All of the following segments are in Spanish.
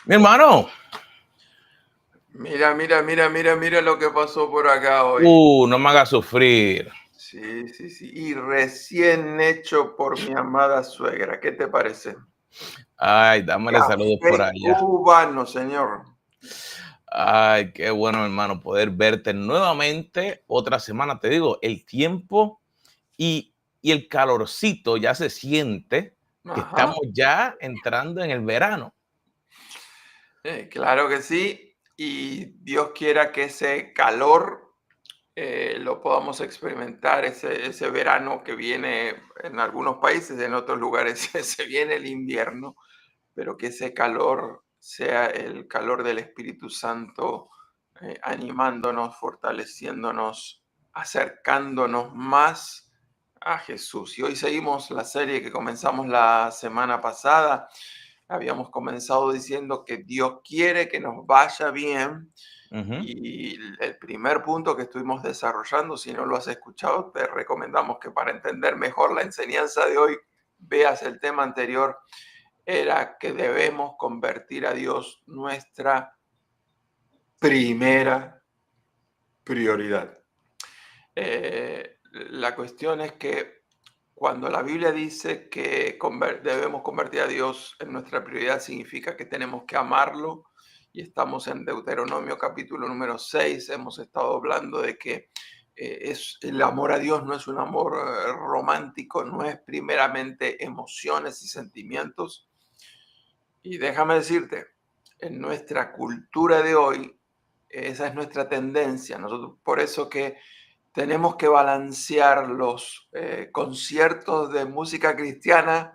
Mi hermano, Mira lo que pasó por acá hoy. no me hagas sufrir. Sí. Y recién hecho por mi amada suegra. ¿Qué te parece? Ay, dámele saludos por Café allá. cubano, señor. Ay, qué bueno, hermano, poder verte nuevamente otra semana. Te digo, el tiempo y el calorcito ya se siente que Ajá. estamos ya entrando en el verano. Claro que sí. Y Dios quiera que ese calor lo podamos experimentar, ese verano que viene en algunos países, en otros lugares se viene el invierno, pero que ese calor sea el calor del Espíritu Santo, animándonos, fortaleciéndonos, acercándonos más a Jesús. Y hoy seguimos la serie que comenzamos la semana pasada. Habíamos comenzado diciendo que Dios quiere que nos vaya bien. Ujú. Y el primer punto que estuvimos desarrollando, si no lo has escuchado, te recomendamos que para entender mejor la enseñanza de hoy, veas el tema anterior. Era que debemos convertir a Dios nuestra primera prioridad. La cuestión es que cuando la Biblia dice que debemos convertir a Dios en nuestra prioridad, significa que tenemos que amarlo. Y estamos en Deuteronomio capítulo número 6. Hemos estado hablando de que el amor a Dios no es un amor romántico, no es primeramente emociones y sentimientos. Y déjame decirte, en nuestra cultura de hoy, esa es nuestra tendencia. Nosotros, por eso que tenemos que balancear los conciertos de música cristiana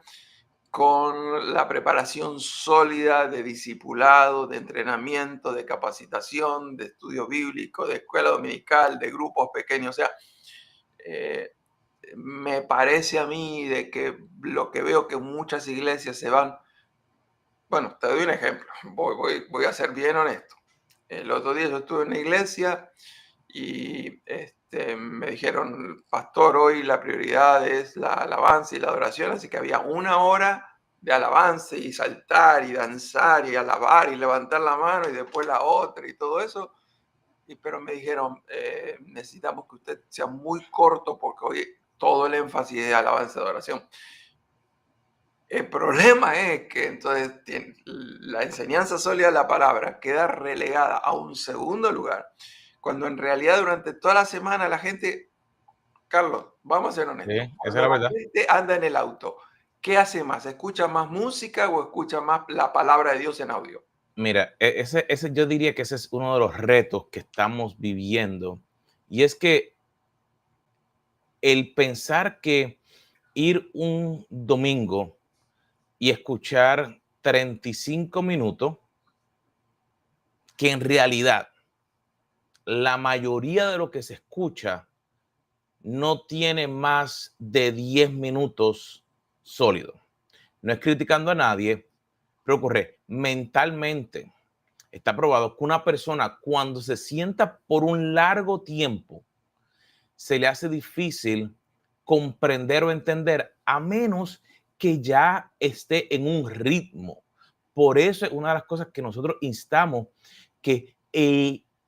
con la preparación sólida de discipulado, de entrenamiento, de capacitación, de estudio bíblico, de escuela dominical, de grupos pequeños. O sea, eh, me parece a mí de que lo que veo que muchas iglesias se van. Bueno, te doy un ejemplo. Voy a ser bien honesto. El otro día yo estuve en una iglesia y me dijeron, pastor, hoy la prioridad es la alabanza y la adoración, así que había una hora de alabanza y saltar y danzar y alabar y levantar la mano y después la otra y todo eso. Pero me dijeron, necesitamos que usted sea muy corto porque hoy todo el énfasis es alabanza y adoración. El problema es que entonces la enseñanza sólida de la palabra queda relegada a un segundo lugar, cuando en realidad durante toda la semana la gente, Carlos, vamos a ser Sí, honestos, esa es cuando la la verdad. gente anda en el auto, ¿qué hace más? ¿Escucha más música o escucha más la palabra de Dios en audio? Mira, ese yo diría que ese es uno de los retos que estamos viviendo. Y es que el pensar que ir un domingo y escuchar 35 minutos, que en realidad la mayoría de lo que se escucha no tiene más de 10 minutos sólidos. No es criticando a nadie, pero ocurre mentalmente. Está probado que una persona cuando se sienta por un largo tiempo se le hace difícil comprender o entender a menos que ya esté en un ritmo. Por eso es una de las cosas que nosotros instamos, que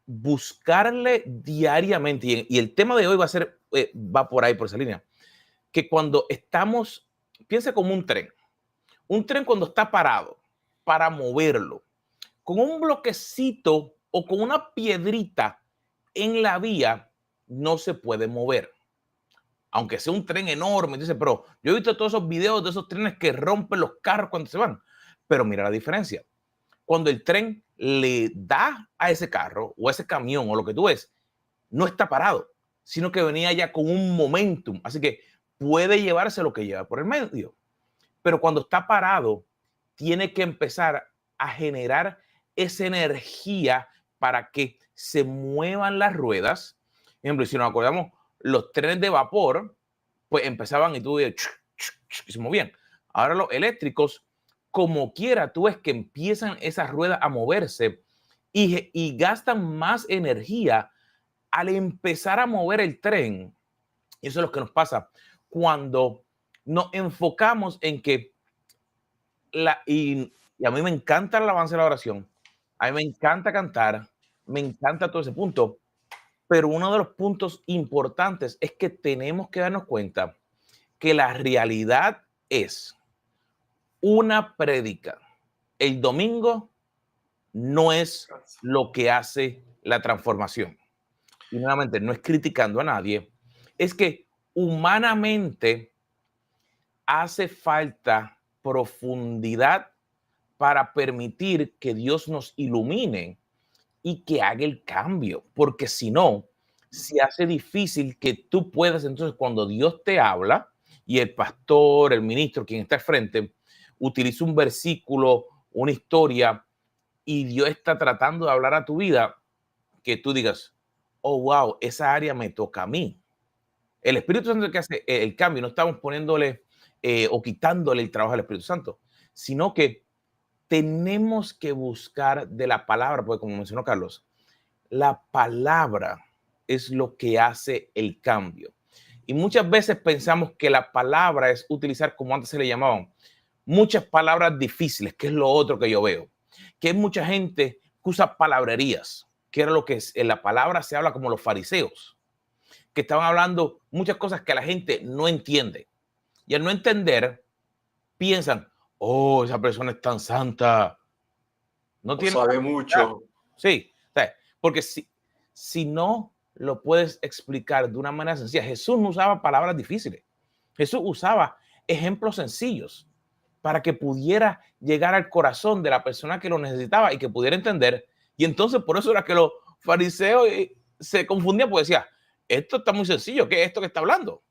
buscarle diariamente, y el tema de hoy va a ser, va por ahí, por esa línea, que cuando estamos, piensa como un tren cuando está parado, para moverlo, con un bloquecito o con una piedrita en la vía, no se puede mover. Aunque sea un tren enorme, dice, pero yo he visto todos esos videos de esos trenes que rompen los carros cuando se van. Pero mira la diferencia. Cuando el tren le da a ese carro o a ese camión o lo que tú ves, no está parado, sino que venía ya con un momentum. Así que puede llevarse lo que lleva por el medio. Pero cuando está parado, tiene que empezar a generar esa energía para que se muevan las ruedas. Por ejemplo, si nos acordamos, los trenes de vapor, pues empezaban y tú y se movían. Ahora los eléctricos, como quiera, tú ves que empiezan esas ruedas a moverse y gastan más energía al empezar a mover el tren. Y eso es lo que nos pasa cuando nos enfocamos en que Y a mí me encanta el avance de la oración. A mí me encanta cantar. Me encanta todo ese punto. Pero uno de los puntos importantes es que tenemos que darnos cuenta que la realidad es una prédica el domingo no es lo que hace la transformación. Y nuevamente, no es criticando a nadie, es que humanamente hace falta profundidad para permitir que Dios nos ilumine y que haga el cambio, porque si no, se hace difícil que tú puedas, entonces cuando Dios te habla y el pastor, el ministro, quien está al frente, utiliza un versículo, una historia y Dios está tratando de hablar a tu vida, que tú digas, oh, wow, esa área me toca a mí. El Espíritu Santo es el que hace el cambio, no estamos poniéndole o quitándole el trabajo al Espíritu Santo, sino que tenemos que buscar de la palabra, porque como mencionó Carlos, la palabra es lo que hace el cambio. Y muchas veces pensamos que la palabra es utilizar, como antes se le llamaban, muchas palabras difíciles, que es lo otro que yo veo. Que hay mucha gente que usa palabrerías, que era lo que es, en la palabra se habla como los fariseos, que estaban hablando muchas cosas que la gente no entiende. Y al no entender, piensan, oh, esa persona es tan santa. No tiene sabe mucho. Sí, o sea, porque si no lo puedes explicar de una manera sencilla, Jesús no usaba palabras difíciles. Jesús usaba ejemplos sencillos para que pudiera llegar al corazón de la persona que lo necesitaba y que pudiera entender. Y entonces por eso era que los fariseos se confundían, porque decía, esto está muy sencillo, ¿qué es esto que está hablando?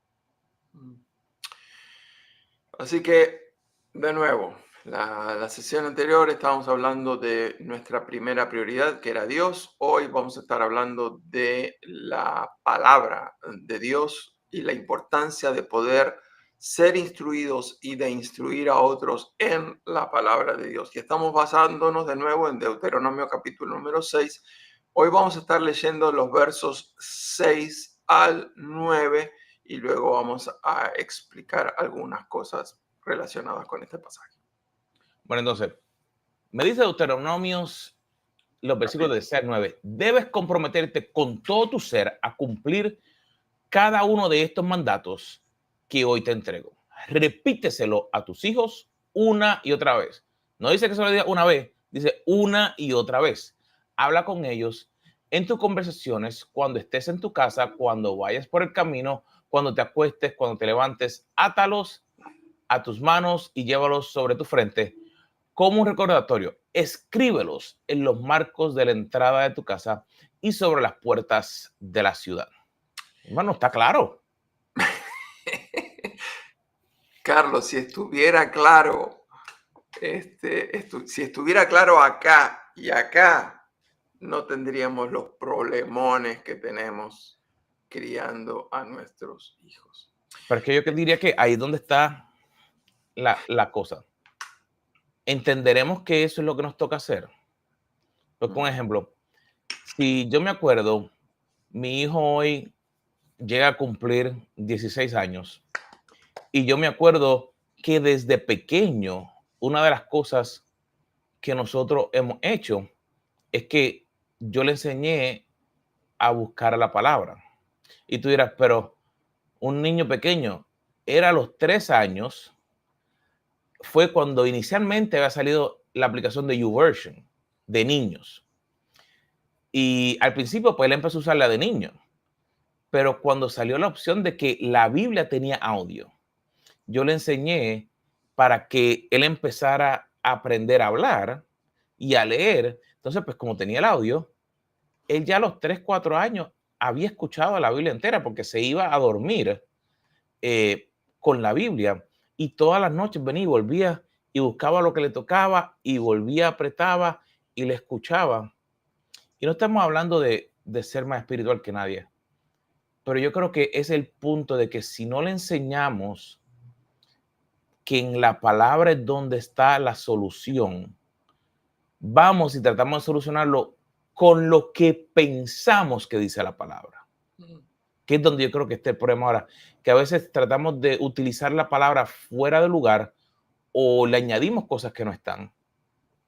Así que, de nuevo, la sesión anterior estábamos hablando de nuestra primera prioridad, que era Dios. Hoy vamos a estar hablando de la palabra de Dios y la importancia de poder ser instruidos y de instruir a otros en la palabra de Dios. Y estamos basándonos de nuevo en Deuteronomio capítulo número 6. Hoy vamos a estar leyendo los versos 6 al 9 y luego vamos a explicar algunas cosas relacionadas con este pasaje. Bueno, entonces, me dice Deuteronomios, los versículos de 6 al 9, debes comprometerte con todo tu ser a cumplir cada uno de estos mandatos que hoy te entrego. Repíteselo a tus hijos una y otra vez. No dice que solo diga una vez, dice una y otra vez. Habla con ellos en tus conversaciones, cuando estés en tu casa, cuando vayas por el camino, cuando te acuestes, cuando te levantes. Átalos a tus manos y llévalos sobre tu frente como un recordatorio. Escríbelos en los marcos de la entrada de tu casa y sobre las puertas de la ciudad. Hermano, está claro. Carlos, si estuviera claro, si estuviera claro acá y acá, no tendríamos los problemones que tenemos criando a nuestros hijos. Pero es que yo diría que ahí es donde está la cosa. Entenderemos que eso es lo que nos toca hacer. Pues, por ejemplo, si yo me acuerdo, mi hijo hoy llega a cumplir 16 años y yo me acuerdo que desde pequeño, una de las cosas que nosotros hemos hecho es que yo le enseñé a buscar la palabra. Y tú dirás, pero un niño pequeño, era a los 3 años, fue cuando inicialmente había salido la aplicación de YouVersion de niños. Y al principio, pues él empezó a usarla de niño. Pero cuando salió la opción de que la Biblia tenía audio, yo le enseñé para que él empezara a aprender a hablar y a leer. Entonces, pues como tenía el audio, él ya a los 3, 4 años había escuchado la Biblia entera porque se iba a dormir con la Biblia y todas las noches venía y volvía y buscaba lo que le tocaba y volvía, apretaba y le escuchaba. Y no estamos hablando de ser más espiritual que nadie, pero yo creo que es el punto de que si no le enseñamos que en la palabra es donde está la solución, vamos y tratamos de solucionarlo con lo que pensamos que dice la palabra, que es donde yo creo que está el problema ahora, que a veces tratamos de utilizar la palabra fuera de lugar o le añadimos cosas que no están.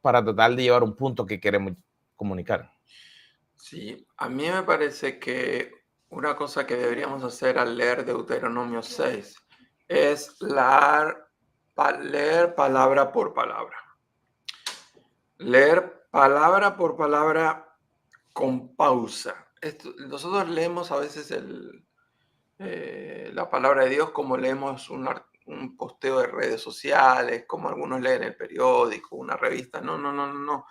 para tratar de llevar un punto que queremos comunicar. Sí, a mí me parece que una cosa que deberíamos hacer al leer Deuteronomio 6 es leer palabra por palabra. Leer palabra por palabra con pausa. Nosotros leemos a veces la palabra de Dios como leemos un posteo de redes sociales, como algunos leen el periódico, una revista. No, no, no, no, no.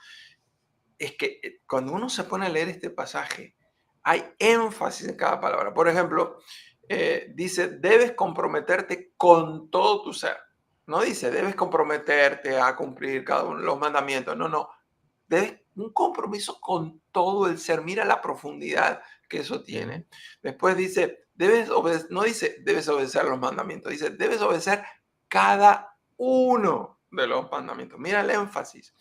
Es que cuando uno se pone a leer este pasaje, hay énfasis en cada palabra. Por ejemplo, dice, debes comprometerte con todo tu ser. No dice, debes comprometerte a cumplir cada uno de los mandamientos. No, no. Debes un compromiso con todo el ser. Mira la profundidad que eso tiene. Después dice, no dice, debes obedecer los mandamientos. Dice, debes obedecer cada uno de los mandamientos. Mira el énfasis.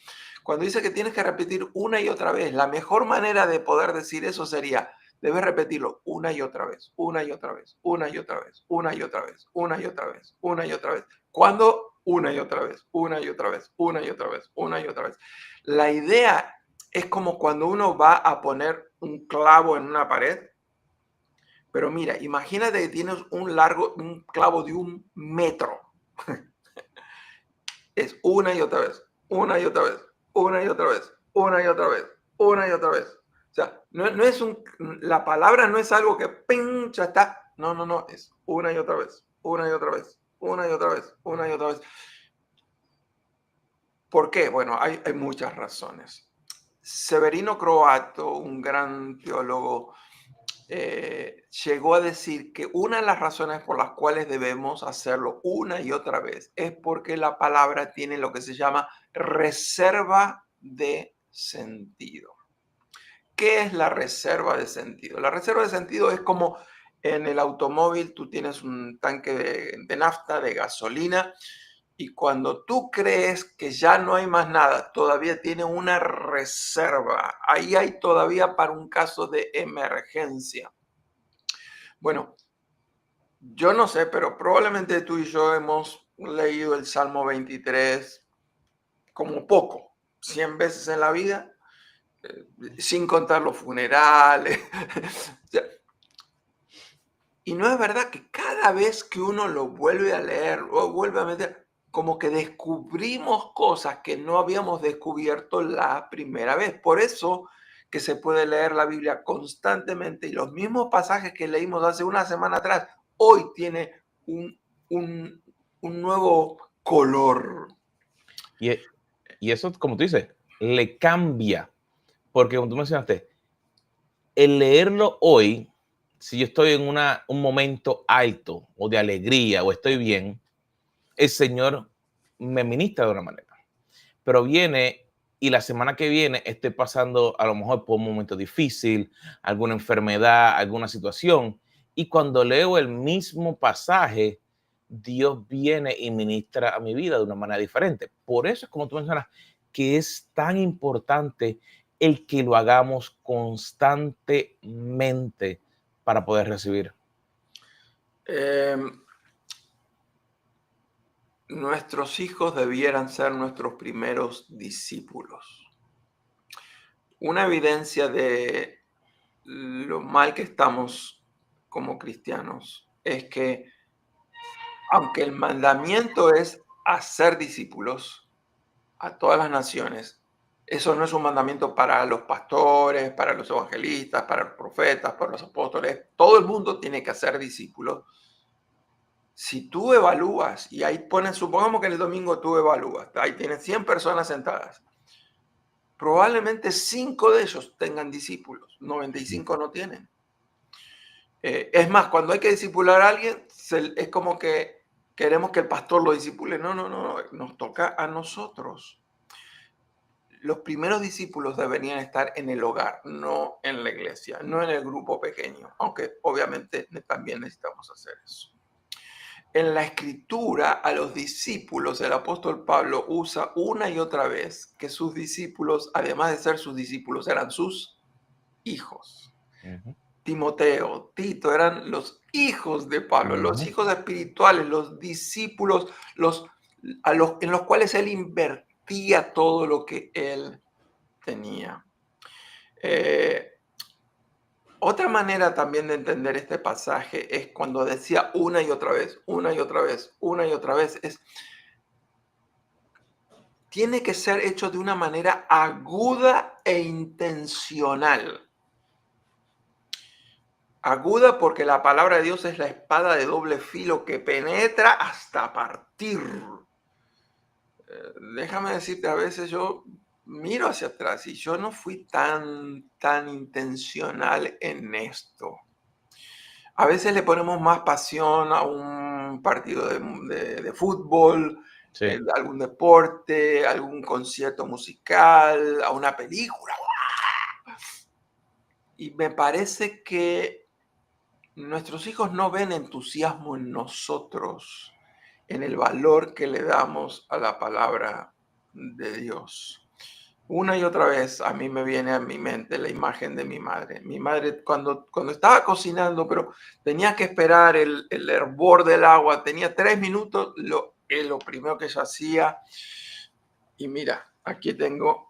Cuando dice que tienes que repetir una y otra vez, la mejor manera de poder decir eso sería, debes repetirlo una y otra vez, una y otra vez, una y otra vez, una y otra vez, una y otra vez, una y otra vez. ¿Cuándo? Una y otra vez, una y otra vez, una y otra vez, una y otra vez. La idea es como cuando uno va a poner un clavo en una pared, pero mira, imagínate que tienes un clavo de 1 metro. Es una y otra vez, una y otra vez, una y otra vez, una y otra vez, una y otra vez. O sea, no es la palabra no es algo que ¡ping! Ya está. No, no, no, es una y otra vez, una y otra vez, una y otra vez, una y otra vez. ¿Por qué? Bueno, hay muchas razones. Severino Croato, un gran teólogo, llegó a decir que una de las razones por las cuales debemos hacerlo una y otra vez es porque la palabra tiene lo que se llama reserva de sentido. ¿Qué es la reserva de sentido? La reserva de sentido es como en el automóvil tú tienes un tanque de nafta, de gasolina, y cuando tú crees que ya no hay más nada, todavía tiene una reserva. Ahí hay todavía para un caso de emergencia. Bueno, yo no sé, pero probablemente tú y yo hemos leído el Salmo 23 como poco, 100 veces en la vida, sin contar los funerales. O sea, y no es verdad que cada vez que uno lo vuelve a leer o vuelve a meter, como que descubrimos cosas que no habíamos descubierto la primera vez. Por eso que se puede leer la Biblia constantemente y los mismos pasajes que leímos hace una semana atrás, hoy tiene un, un, un nuevo color. Y eso, como tú dices, le cambia, porque como tú mencionaste, el leerlo hoy, si yo estoy en un momento alto o de alegría o estoy bien, el Señor me ministra de una manera. Pero viene y la semana que viene estoy pasando a lo mejor por un momento difícil, alguna enfermedad, alguna situación. Y cuando leo el mismo pasaje, Dios viene y ministra a mi vida de una manera diferente. Por eso es como tú mencionas, que es tan importante el que lo hagamos constantemente para poder recibir. Nuestros hijos debieran ser nuestros primeros discípulos. Una evidencia de lo mal que estamos como cristianos es que aunque el mandamiento es hacer discípulos a todas las naciones, eso no es un mandamiento para los pastores, para los evangelistas, para los profetas, para los apóstoles. Todo el mundo tiene que hacer discípulos. Si tú evalúas, y ahí pones, supongamos que en el domingo tú evalúas, ahí tienes 100 personas sentadas, probablemente 5 de ellos tengan discípulos, 95 no tienen. Es más, cuando hay que discipular a alguien, es como que queremos que el pastor lo discipule. No, no, no, nos toca a nosotros. Los primeros discípulos deberían estar en el hogar, no en la iglesia, no en el grupo pequeño, aunque obviamente también necesitamos hacer eso. En la escritura, a los discípulos, el apóstol Pablo usa una y otra vez que sus discípulos, además de ser sus discípulos, eran sus hijos. Timoteo, Tito, eran los hijos de Pablo, los hijos espirituales, los discípulos, en los cuales él compartía todo lo que él tenía. Otra manera también de entender este pasaje es cuando decía una y otra vez, una y otra vez, una y otra vez, tiene que ser hecho de una manera aguda e intencional. Aguda porque la palabra de Dios es la espada de doble filo que penetra hasta partir. Déjame decirte, a veces yo miro hacia atrás y yo no fui tan intencional en esto. A veces le ponemos más pasión a un partido de fútbol, Sí. algún deporte, algún concierto musical, a una película. Y me parece que nuestros hijos no ven entusiasmo en nosotros, en el valor que le damos a la palabra de Dios. Una y otra vez a mí me viene a mi mente la imagen de mi madre. Mi madre cuando estaba cocinando, pero tenía que esperar el hervor del agua, tenía 3 minutos, lo primero que ella hacía. Y mira, aquí tengo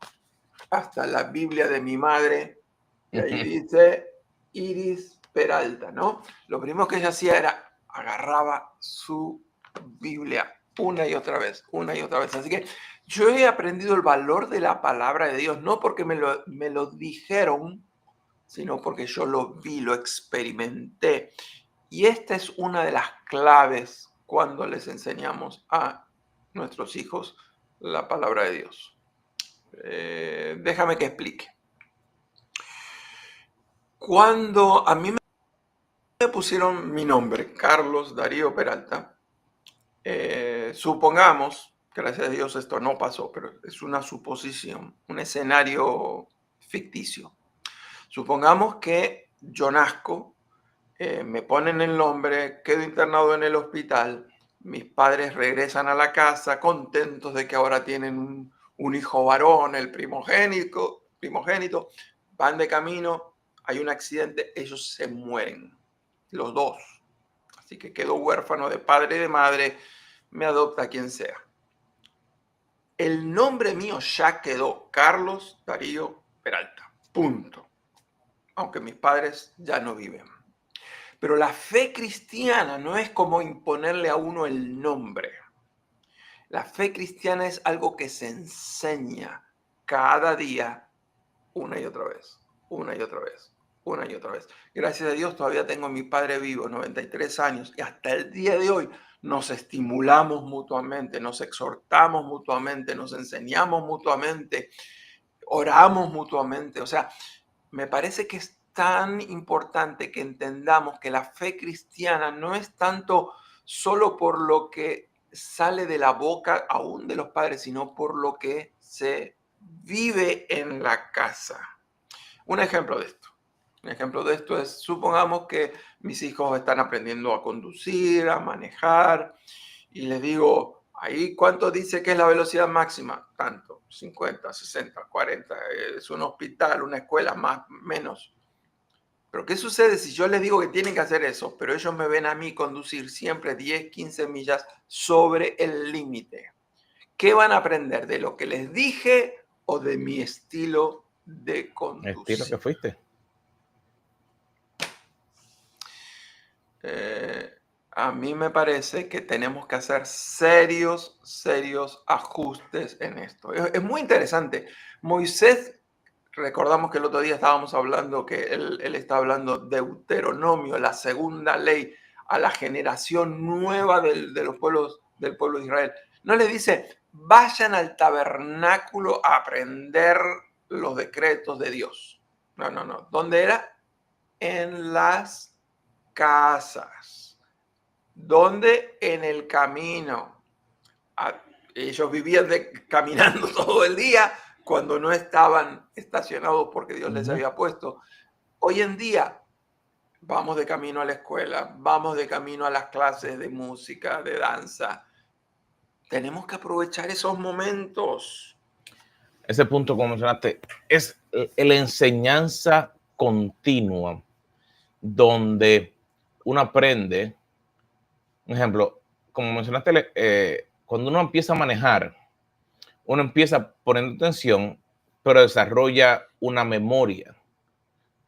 hasta la Biblia de mi madre, y ahí dice Iris Peralta, ¿no? Lo primero que ella hacía era agarraba su Biblia una y otra vez, una y otra vez. Así que yo he aprendido el valor de la palabra de Dios, no porque me lo dijeron, sino porque yo lo vi, lo experimenté. Y esta es una de las claves cuando les enseñamos a nuestros hijos la palabra de Dios. Déjame que explique. Cuando a mí me pusieron mi nombre, Carlos Darío Peralta, supongamos, gracias a Dios esto no pasó, pero es una suposición, un escenario ficticio. Supongamos que yo nazco, me ponen el nombre, quedo internado en el hospital, mis padres regresan a la casa contentos de que ahora tienen un hijo varón, el primogénito, van de camino, hay un accidente, ellos se mueren, los dos. Así que quedo huérfano de padre y de madre, me adopta quien sea. El nombre mío ya quedó, Carlos Darío Peralta, punto. Aunque mis padres ya no viven. Pero la fe cristiana no es como imponerle a uno el nombre. La fe cristiana es algo que se enseña cada día una y otra vez, una y otra vez, una y otra vez. Gracias a Dios todavía tengo a mi padre vivo, 93 años, y hasta el día de hoy nos estimulamos mutuamente, nos exhortamos mutuamente, nos enseñamos mutuamente, oramos mutuamente. O sea, me parece que es tan importante que entendamos que la fe cristiana no es tanto solo por lo que sale de la boca aún de los padres, sino por lo que se vive en la casa. Un ejemplo de esto. Un ejemplo de esto es, supongamos que mis hijos están aprendiendo a conducir, a manejar, y les digo, ahí cuánto dice que es la velocidad máxima, tanto, 50, 60, 40, es un hospital, una escuela, más, menos. Pero ¿qué sucede si yo les digo que tienen que hacer eso, pero ellos me ven a mí conducir siempre 10, 15 millas sobre el límite? ¿Qué van a aprender? ¿De lo que les dije o de mi estilo de Estilo que conducir? fuiste. A mí me parece que tenemos que hacer serios ajustes en esto. Es muy interesante. Moisés, recordamos que el otro día estábamos hablando que él está hablando de Deuteronomio, la segunda ley a la generación nueva del pueblo de Israel. No le dice, vayan al tabernáculo a aprender los decretos de Dios. No, no, no. ¿Dónde era? En las casas. ¿Dónde? En el camino. Ellos vivían caminando todo el día cuando no estaban estacionados porque Dios les había puesto. Hoy en día vamos de camino a la escuela, vamos de camino a las clases de música, de danza. Tenemos que aprovechar esos momentos. Ese punto, como mencionaste, es la enseñanza continua, donde uno aprende, un ejemplo, como mencionaste, cuando uno empieza a manejar, uno empieza poniendo atención, pero desarrolla una memoria,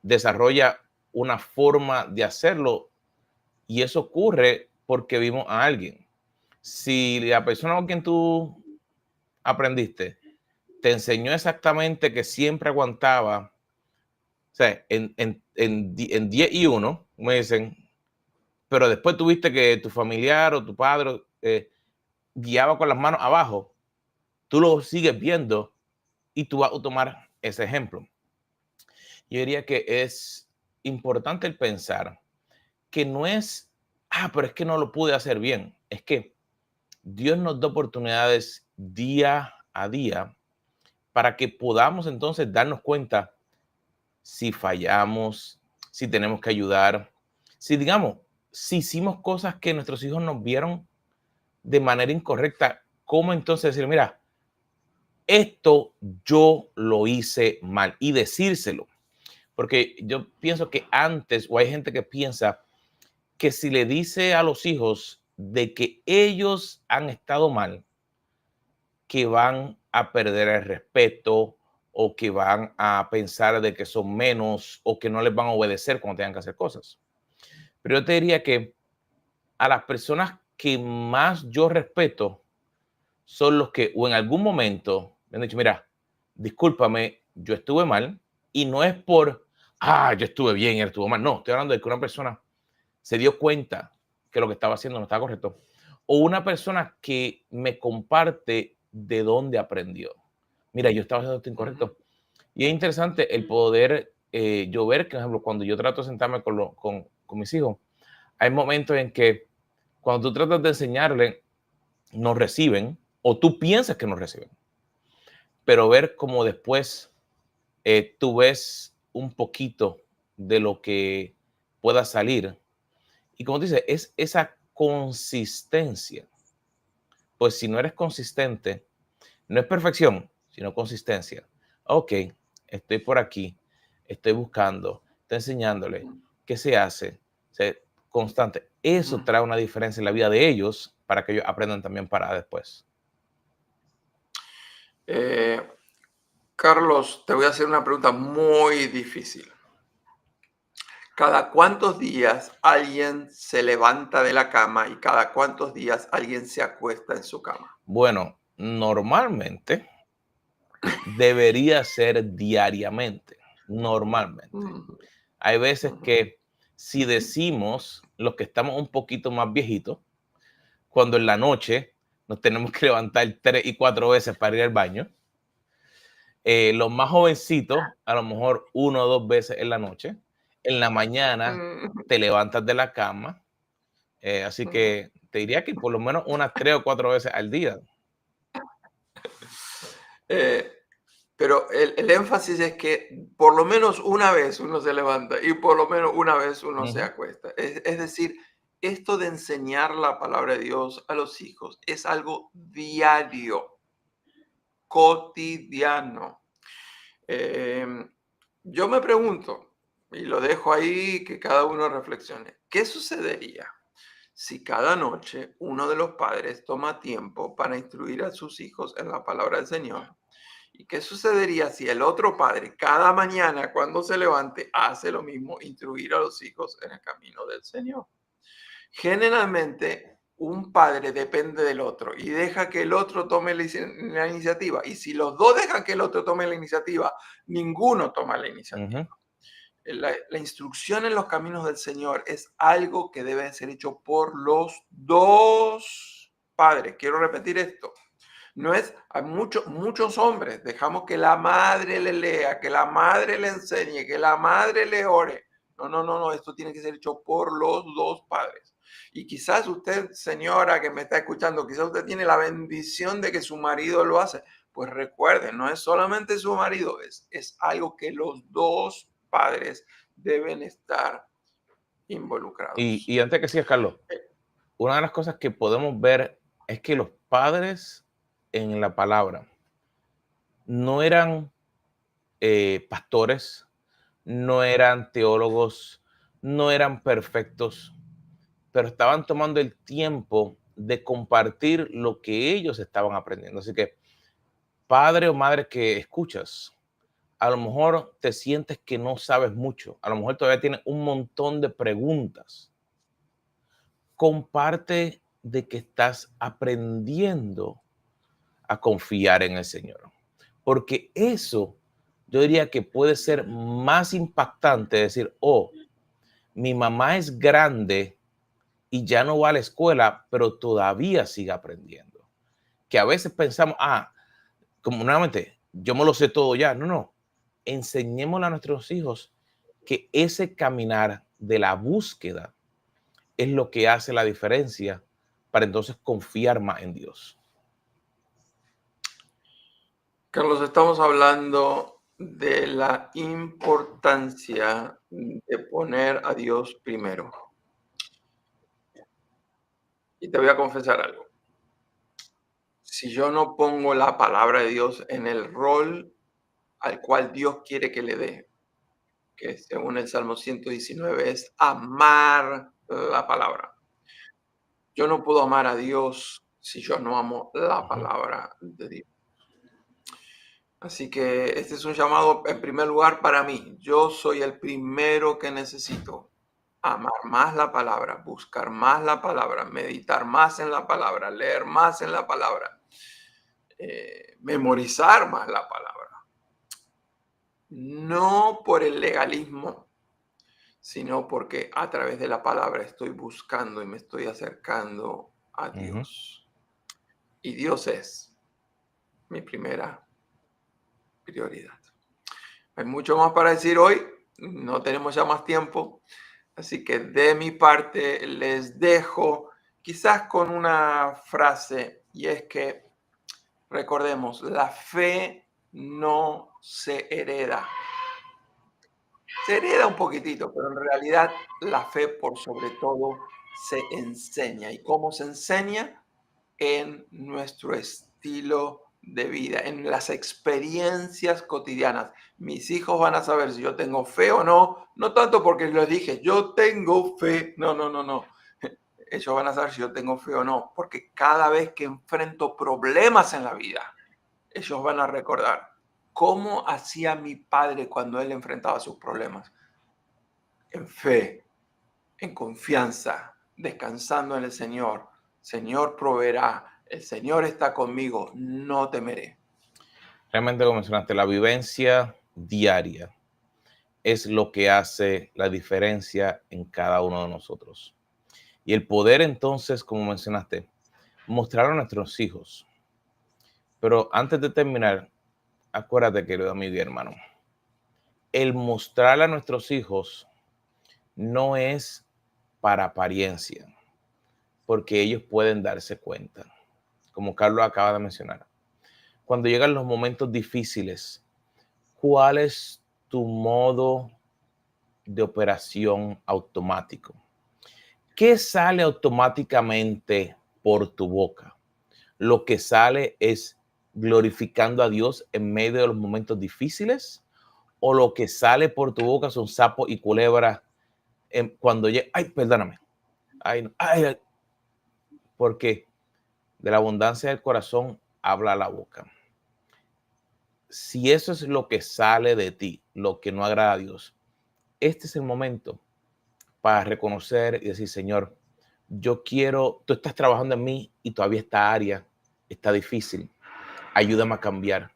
desarrolla una forma de hacerlo, y eso ocurre porque vimos a alguien. Si la persona con quien tú aprendiste te enseñó exactamente que siempre aguantaba, o sea, en 10 y 1, me dicen, pero después tuviste que tu familiar o tu padre guiaba con las manos abajo, tú lo sigues viendo y tú vas a tomar ese ejemplo. Yo diría que es importante el pensar que no es, pero es que no lo pude hacer bien. Es que Dios nos da oportunidades día a día para que podamos entonces darnos cuenta si fallamos, si tenemos que ayudar, si digamos, si hicimos cosas que nuestros hijos nos vieron de manera incorrecta, ¿cómo entonces decir, mira, esto yo lo hice mal y decírselo? Porque yo pienso que antes, o hay gente que piensa que si le dice a los hijos de que ellos han estado mal, que van a perder el respeto o que van a pensar de que son menos o que no les van a obedecer cuando tengan que hacer cosas. Pero yo te diría que a las personas que más yo respeto son los que o en algún momento me han dicho, mira, discúlpame, yo estuve mal, y no es por, yo estuve bien y él estuvo mal. No, estoy hablando de que una persona se dio cuenta que lo que estaba haciendo no estaba correcto. O una persona que me comparte de dónde aprendió. Mira, yo estaba haciendo esto incorrecto. Y es interesante el poder, yo ver que, por ejemplo, cuando yo trato de sentarme con mis hijos, hay momentos en que cuando tú tratas de enseñarle, no reciben, o tú piensas que no reciben, pero ver cómo después tú ves un poquito de lo que pueda salir. Y como dices, es esa consistencia. Pues si no eres consistente, no es perfección, sino consistencia. Ok, estoy por aquí, estoy buscando, estoy enseñándole qué se hace, constante. Eso trae una diferencia en la vida de ellos para que ellos aprendan también para después. Carlos, te voy a hacer una pregunta muy difícil. ¿Cada cuántos días alguien se levanta de la cama y cada cuántos días alguien se acuesta en su cama? Bueno, normalmente debería ser diariamente, normalmente. Ujú, Hay veces ujú. que si decimos los que estamos un poquito más viejitos, cuando en la noche nos tenemos que levantar 3 y 4 veces para ir al baño, los más jovencitos, a lo mejor 1 o 2 veces en la noche, en la mañana Mm, te levantas de la cama, así ujú. que te diría que por lo menos unas 3 o 4 veces al día. Eh, pero el énfasis es que por lo menos una vez uno se levanta y por lo menos una vez uno se Ujú. acuesta. Es decir, esto de enseñar la palabra de Dios a los hijos es algo diario, cotidiano. Em, yo me pregunto, y lo dejo ahí que cada uno reflexione, ¿qué sucedería si cada noche uno de los padres toma tiempo para instruir a sus hijos en la palabra del Señor? ¿Y qué sucedería si el otro padre cada mañana cuando se levante hace lo mismo, instruir a los hijos en el camino del Señor? Generalmente un padre depende del otro y deja que el otro tome la iniciativa. Y si los dos dejan que el otro tome la iniciativa, ninguno toma la iniciativa. Ujú. La instrucción en los caminos del Señor es algo que debe ser hecho por los dos padres. Quiero repetir esto. No es, hay muchos hombres, dejamos que la madre le lea, que la madre le enseñe, que la madre le ore. No, no, no, no, esto tiene que ser hecho por los dos padres. Y quizás usted, señora que me está escuchando, quizás usted tiene la bendición de que su marido lo hace. Pues recuerde, no es solamente su marido, es algo que los dos padres deben estar involucrados. Y antes que sigas, Carlos, una de las cosas que podemos ver es que los padres en la palabra no eran pastores, no eran teólogos, no eran perfectos, pero estaban tomando el tiempo de compartir lo que ellos estaban aprendiendo. Así que padre o madre que escuchas, a lo mejor te sientes que no sabes mucho, a lo mejor todavía tienes un montón de preguntas. Comparte de que estás aprendiendo a confiar en el Señor, porque eso yo diría que puede ser más impactante decir, oh, mi mamá es grande y ya no va a la escuela, pero todavía sigue aprendiendo. Que a veces pensamos, como nuevamente, yo me lo sé todo ya. No, no. Enseñémosle a nuestros hijos que ese caminar de la búsqueda es lo que hace la diferencia para entonces confiar más en Dios. Carlos, estamos hablando de la importancia de poner a Dios primero. Y te voy a confesar algo. Si yo no pongo la palabra de Dios en el rol al cual Dios quiere que le dé, que según el Salmo 119 es amar la palabra. Yo no puedo amar a Dios si yo no amo la palabra de Dios. Así que este es un llamado en primer lugar para mí. Yo soy el primero que necesito amar más la palabra, buscar más la palabra, meditar más en la palabra, leer más en la palabra, memorizar más la palabra. No por el legalismo, sino porque a través de la palabra estoy buscando y me estoy acercando a Dios. Y Dios es mi primera prioridad. Hay mucho más para decir hoy, no tenemos ya más tiempo, así que de mi parte les dejo quizás con una frase, y es que recordemos, la fe no se hereda. Se hereda un poquitito, pero en realidad la fe por sobre todo se enseña. ¿Y cómo se enseña? En nuestro estilo de vida, en las experiencias cotidianas. Mis hijos van a saber si yo tengo fe o no, no tanto porque les dije, yo tengo fe, no, no, no, no. Ellos van a saber si yo tengo fe o no, porque cada vez que enfrento problemas en la vida, ellos van a recordar cómo hacía mi padre cuando él enfrentaba sus problemas. En fe, en confianza, descansando en el Señor. Señor proveerá, el Señor está conmigo, no temeré. Realmente, como mencionaste, la vivencia diaria es lo que hace la diferencia en cada uno de nosotros. Y el poder entonces, como mencionaste, mostrar a nuestros hijos. Pero antes de terminar, acuérdate, querido amigo y hermano, el mostrar a nuestros hijos no es para apariencia, porque ellos pueden darse cuenta, como Carlos acaba de mencionar. Cuando llegan los momentos difíciles, ¿cuál es tu modo de operación automático? ¿Qué sale automáticamente por tu boca? Lo que sale es glorificando a Dios en medio de los momentos difíciles, o lo que sale por tu boca son sapos y culebras cuando llega, ay, perdóname, ay, no, ay, ay, porque de la abundancia del corazón habla la boca. Si eso es lo que sale de ti, lo que no agrada a Dios, este es el momento para reconocer y decir, Señor, yo quiero, tú estás trabajando en mí y todavía esta área está difícil, ayúdame a cambiar.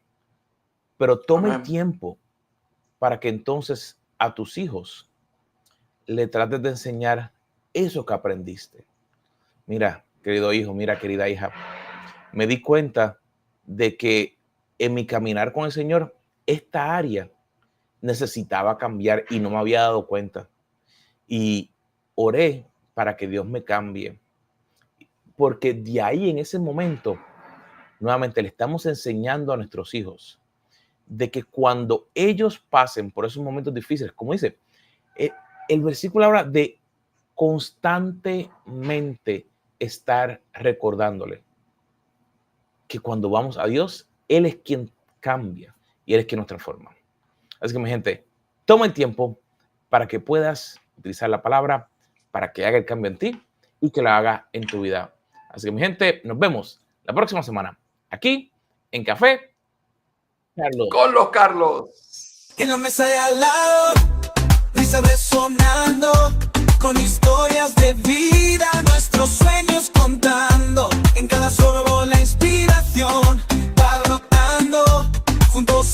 Pero toma el Amén. tiempo para que entonces a tus hijos le trates de enseñar eso que aprendiste. Mira, querido hijo, mira, querida hija, me di cuenta de que en mi caminar con el Señor, esta área necesitaba cambiar y no me había dado cuenta. Y oré para que Dios me cambie. Porque de ahí, en ese momento, nuevamente le estamos enseñando a nuestros hijos de que cuando ellos pasen por esos momentos difíciles, como dice, eh, el versículo habla de constantemente estar recordándole que cuando vamos a Dios, Él es quien cambia y Él es quien nos transforma. Así que, mi gente, toma el tiempo para que puedas utilizar la palabra para que haga el cambio en ti y que lo haga en tu vida. Así que, mi gente, nos vemos la próxima semana aquí en Café Carlos. Con los Carlos. En la mesa de al lado, risa resonando, con historias de vida, nuestros sueños contando, en cada